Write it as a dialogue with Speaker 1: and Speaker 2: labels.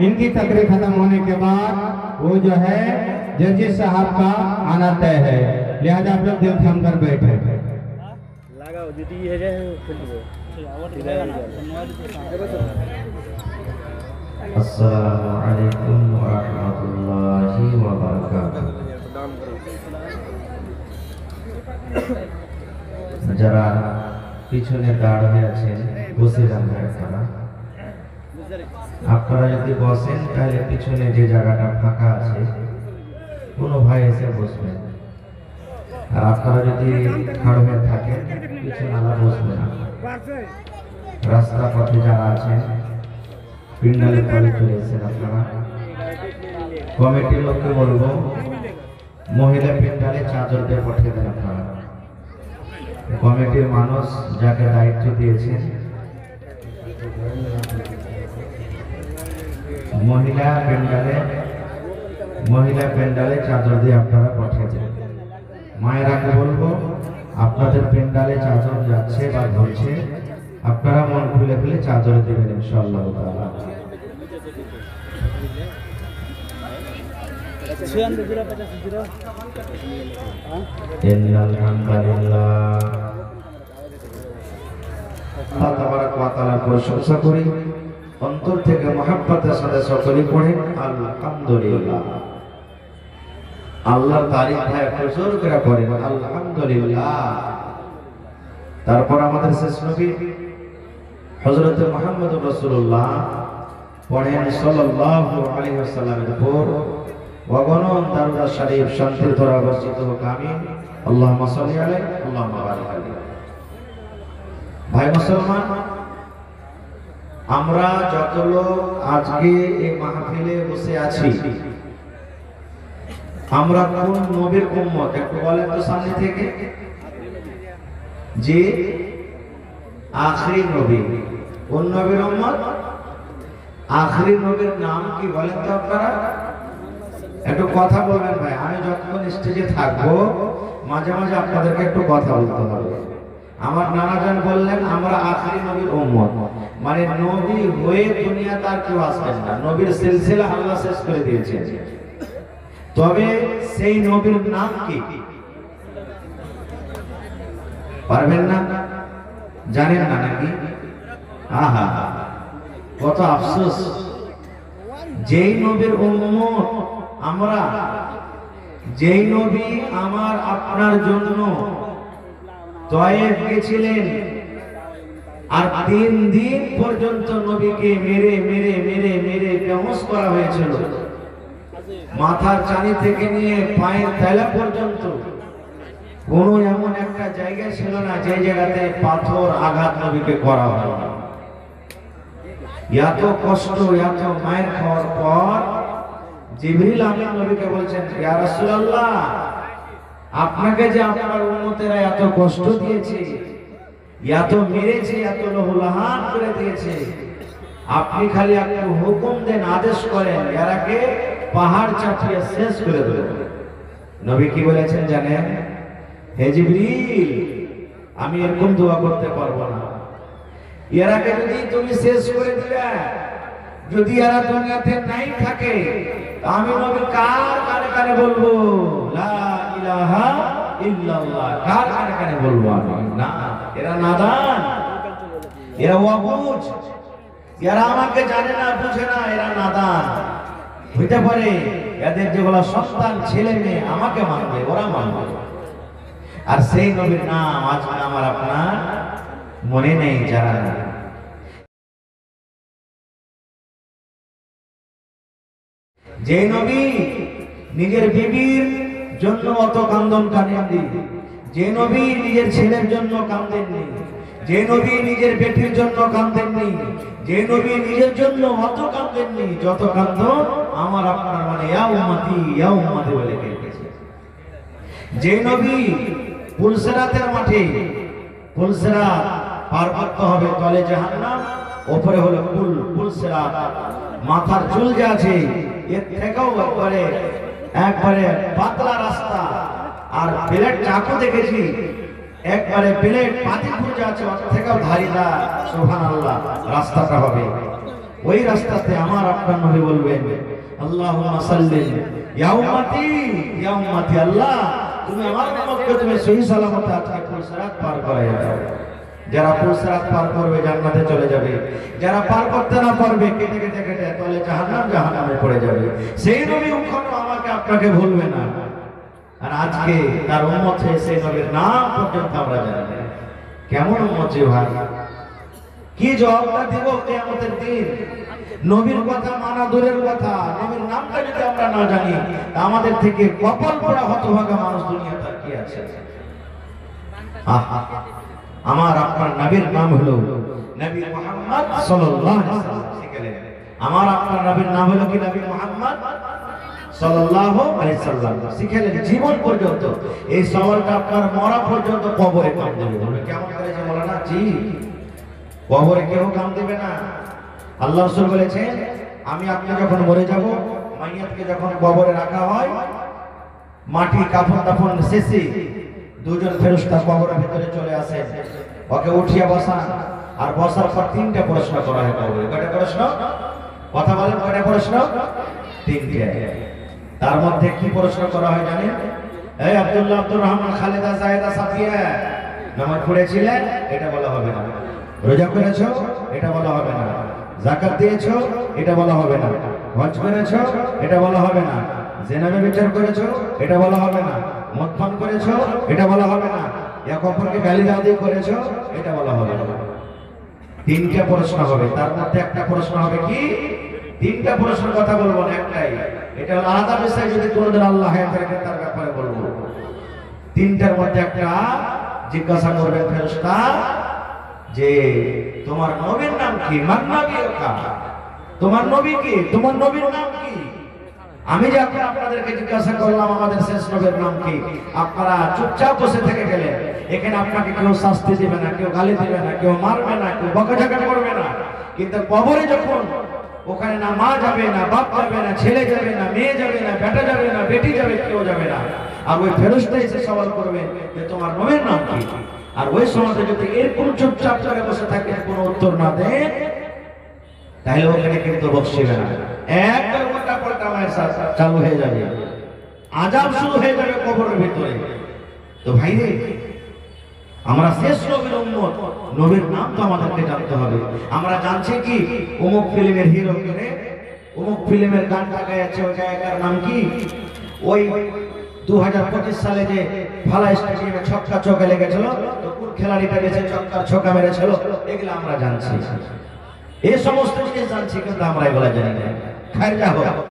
Speaker 1: इनकी तकरीर खत्म होने के बाद वो जो है जजेस साहब का आना तय है, लिहाजा आप लोग दिल थम कर बैठे।
Speaker 2: अस्सलामु अलैकुम व रहमतुल्लाहि व बरकातुहू। যারা পিছনে দাঁড় হয়ে আছেন বসে যান আপনারা। আপনারা যদি বসেন তাহলে পিছনে যে জায়গাটা ফাঁকা আছে কোনো ভাই এসে বসবেন, আর আপনারা যদি খাড় হয়ে থাকেন পিছনে আলা বসবেন না। রাস্তা পথে যারা আছেন পিন্ডালে পরে চলে এসেছেন আপনারা। কমিটির লোককে বলবো মহিলা পিন্ডালে চাদর দিয়ে পাঠিয়ে দেন আপনারা। কমিটির মানুষ যাকে দায়িত্ব দিয়েছেন মহিলা পেন্ডালে চাদর দিয়ে আপনারা পাঠিয়ে দেন। মায়েরাকে বলবো আপনাদের পেন্ডালে চাদর যাচ্ছে বা ধরছে, আপনারা মন খুলে খুলে চাদর দেবেন ইনশাআল্লাহ তাআলা। ইন্নাল হামদুলিল্লাহ আল্লাহ তাবারাক ওয়া তাআলার প্রশংসা করি, অন্তর থেকে মহব্বতের সাথে সকলে পড়েন আলহামদুলিল্লাহ। আল্লাহর তারিফ ভাই প্রচুর করে পড়েন আলহামদুলিল্লাহ। তারপর আমাদের শেষ নবী হযরত মুহাম্মদুর রাসূলুল্লাহ পড়েন সাল্লাল্লাহু আলাইহি ওয়াসাল্লামের উপর ওয়াগনন দারুদ শরীফ শান্তির ধারা বর্ষিত হোক, আমিন। আল্লাহুম্মা সাল্লি আলাইহি আল্লাহুম্মা বারিক আলাইহি। ভাই মুসলমান, আমরা যত লোক আজকে এই মাহফিলে বসে আছি আমরা কোন নবীর উম্মত একটু বলেন তো সামনে থেকে? যে আখরি নবী। কোন নবীর উম্মত? আখরি নবীর নাম কি বলেন তো আপনারা? একটু কথা বলবেন ভাই, আমি যতক্ষণ স্টেজে থাকবো মাঝে মাঝে আপনাদেরকে একটু কথা বলতে হবে। আমার নানাজান বললেন আমরা আখরি নবীর উম্মত, মানে নবী হয়ে দুনিয়াতে আর কেউ আসবেন না, নবীর সিলসিলা আল্লাহ শেষ করে দিয়েছে। তবে সেই নবীর নাম কি পারবেন না? জানেন না নাকি? আহা কত আফসোস, যেই নবীর উম্মত আমরা, যেই নবী আমার আপনার জন্য তয়েফ গেছিলেন আর 3 দিন পর্যন্ত নবীকে মেরে মেরে মেরে মেরে বেহুশ করা হয়েছিল, মাথার চানি থেকে নিয়ে পায়ের তলা পর্যন্ত কোনো এমন একটা জায়গা ছিল না যে জায়গাতে পাথর আঘাত নবীকে করা হয়। এত কষ্ট এত মায়ের খাওয়ার পর জিবরিল আমিন নবীকে বলছেন, ইয়া রাসূলুল্লাহ আপনাকে যে আপনার উম্মতেরা এত কষ্ট দিয়েছে, এত মেরেছে, এত লহুলাহান করে দিয়েছে, আপনি খালি একটু হুকুম দেন, আদেশ করেন, এরাকে পাহাড় চাপিয়ে শেষ করে দেবেন। নবী কি বলেছেন জানেন? হে জিবরিল আমি এরকম দোয়া করতে পারবো না, এরাকে যদি তুমি শেষ করে দিবে, যদি এরা দুনিয়াতে নাই থাকে আমি নবী কার কানে কানে বলবো লা ইলাহা ইল্লাল্লাহ, কার কানে কানে বলবো আমি? না, এরা নাদান, এরা অবুঝ, এরা আমাকে জানে না বুঝে না, এরা নাদান। হইতে পারে এদের যেগুলো সন্তান ছেলে মেয়ে আমাকে মানবে, ওরা মানবে, আর সেই নবীর নাম আজ আমার আপনার মনে নেই, জানা নেই। যে নবী নিজের বিবির জন্য অত কান্দন কাঁদেননি, যে নবী নিজের ছেলের জন্য কাঁদেননি, যে নবী নিজের বেটির জন্য কাঁদেননি, যে নবী নিজের জন্য অত কাঁদেননি যত কান্দন আমার আপনার মানে ইয়া উম্মতি বলে কেঁদেছে। যে নবী পুলসিরাতের মাঠে, পুলসিরাত পার করতে হবে, তলে জাহান্নাম, উপরে হলো পুলসিরাত, মাথার চুল যে আছে এর থেকেও একবারে পাতলা রাস্তা, আর প্লেট চাকু দেখেছি একবারে প্লেট পাতি খুঁজে আছে, ওর থেকেও ধারিদার, সুবহানাল্লাহ রাস্তাটা হবে। ওই রাস্তাতে আমার আপনার নবী বলবেন আল্লাহুম্মা সাল্লি ইয়া উম্মতি ইয়া উম্মতি, আল্লাহ তুমি আমার উম্মতকে তুমি সহি সালামতে আজকে পুলসিরাত পার করাইয়া দাও। যারা পুলসিরাত পার করবে জান্নাতে চলে যাবে, যারা পার করতে না পারবে কেটে কেটে কেটে তাহলে জাহান্নামে পড়ে যাবে। সেই নবী কখনো আমাকে আপনাকে ভুলবে না। আর আজকে তার উম্মত হয়ে সেই নবীর নাম পর্যন্ত আমরা জানি না। কেমন উম্মত যে ভাই, কি জবাবটা দেব কিয়ামতের দিন? নবীর কথা মানা দূরের কথা, নবীর নামটা যদি আমরা না জানি, আমাদের থেকে কপাল পোড়া হতভাগা মানুষ দুনিয়াতে কি আছে? আমার আপনার নবীর নাম হলো নবী মুহাম্মদ সাল্লাল্লাহু আলাইহি ওয়াসাল্লাম। শিখলেন আমার আপনার নবীর নাম হলো কি? নবী মুহাম্মদ সাল্লাল্লাহু আলাইহি ওয়াসাল্লাম। শিখলেন জীবন পর্যন্ত এই সওয়ালটা আপনার মরা পর্যন্ত কবরে কাম দেবে। বলে কেমন করে যে বলে না, জি কবরে কেউ কাম দেবে না। আল্লাহ রাসূল বলেছেন আমি আপনি যখন মরে যাব, মাইয়াতকে যখন কবরে রাখা হয়, মাটি কাফন দাফন শেষে দুজন ফেরেশতা কবরের ভিতরে চলে আসে, ওকে উঠিয়ে বসান, আর বসার পর তিনটা প্রশ্ন করা হয় কবরে। কয়টা প্রশ্ন? কথা বলেন, কয়টা প্রশ্ন? তিনটা। তার মধ্যে কি প্রশ্ন করা হয় জানেন? এই আব্দুল্লাহ, আব্দুর রহমান, খালেদা, জায়েদা, সাফিয়া নামাজ পড়েছিলে? এটা বলা হবে না। রোজা করেছো? এটা বলা হবে না। যাকাত দিয়েছো? এটা বলা হবে না। হজ করেছো? এটা বলা হবে না। জিনাবে বিচার করেছো? এটা বলা হবে না। মদ পান করেছো? এটা বলা হবে না। এক অপরকে গালিগালাজ করেছো? এটা বলা হবে না। তিনটা প্রশ্ন হবে। তার মধ্যে একটা প্রশ্ন হবে কি? তিনটা প্রশ্নের কথা বলবো না, একটাই। এটা হলো আলাদা বিষয়, যদি কোনোদিন আল্লাহ হায়াত রাখে তার ব্যাপারে বলবো। তিনটার মধ্যে একটা জিজ্ঞাসা করবেন ফেরেশতা যে তোমার নবীর নাম কি? মান নবীকা, তোমার নবী কি? তোমার নবীর নাম কি? আমি যে আপনাদেরকে জিজ্ঞাসা করলাম আমাদের শেষ নবীর নাম কি, আপনারা চুপচাপ বসে থেকে গেলেন। এখানে আপনাকে কেউ শাস্তি দেবে না, কেউ গালি দেবে না, কেউ মারবে না, কেউ বকাঝকা করবে না। কিন্তু কবরে যখন ওখানে না মা যাবে, না বাপ যাবে, না ছেলে যাবে, না মেয়ে যাবে, না বেটা যাবে, না বেটি যাবে, কেউ যাবে না। আর ওই ফেরেশতা এসে সওয়াল করবে যে তোমার নবীর নাম কি? আর ওই সময় যদি এরকম চুপচাপ করে বসে থাকে, কোনো উত্তর না দেয়, তাহলে ওখানে কিন্তু বসবে না। একবার উল্টা পাল্টা মায়ের চালু হয়ে যাবে, আযাব শুরু হয়ে যাবে কবরের ভিতরে। তো ভাই রে, আমরা শেষ নবীর উম্মত, নবীর নাম তো আমাদেরকে জানতে হবে। আমরা জানছি কি অমুক ফিল্মের হিরো কে, অমুক ফিল্মের গানটা গাইছে, ওই গায়কের নাম কি? ওই 2025 সালে যে ভালা স্টেডিয়ামে ছক্কা চৌকা লেগেছিল, তো কোন খেলাড়িটা বেঁচে ছক্কা মেরেছিল, এগুলো আমরা জানছি। এই সমস্ত জিনিস জানছি, কিন্তু আমরা এগুলো জানি না। খায়র যা হোক।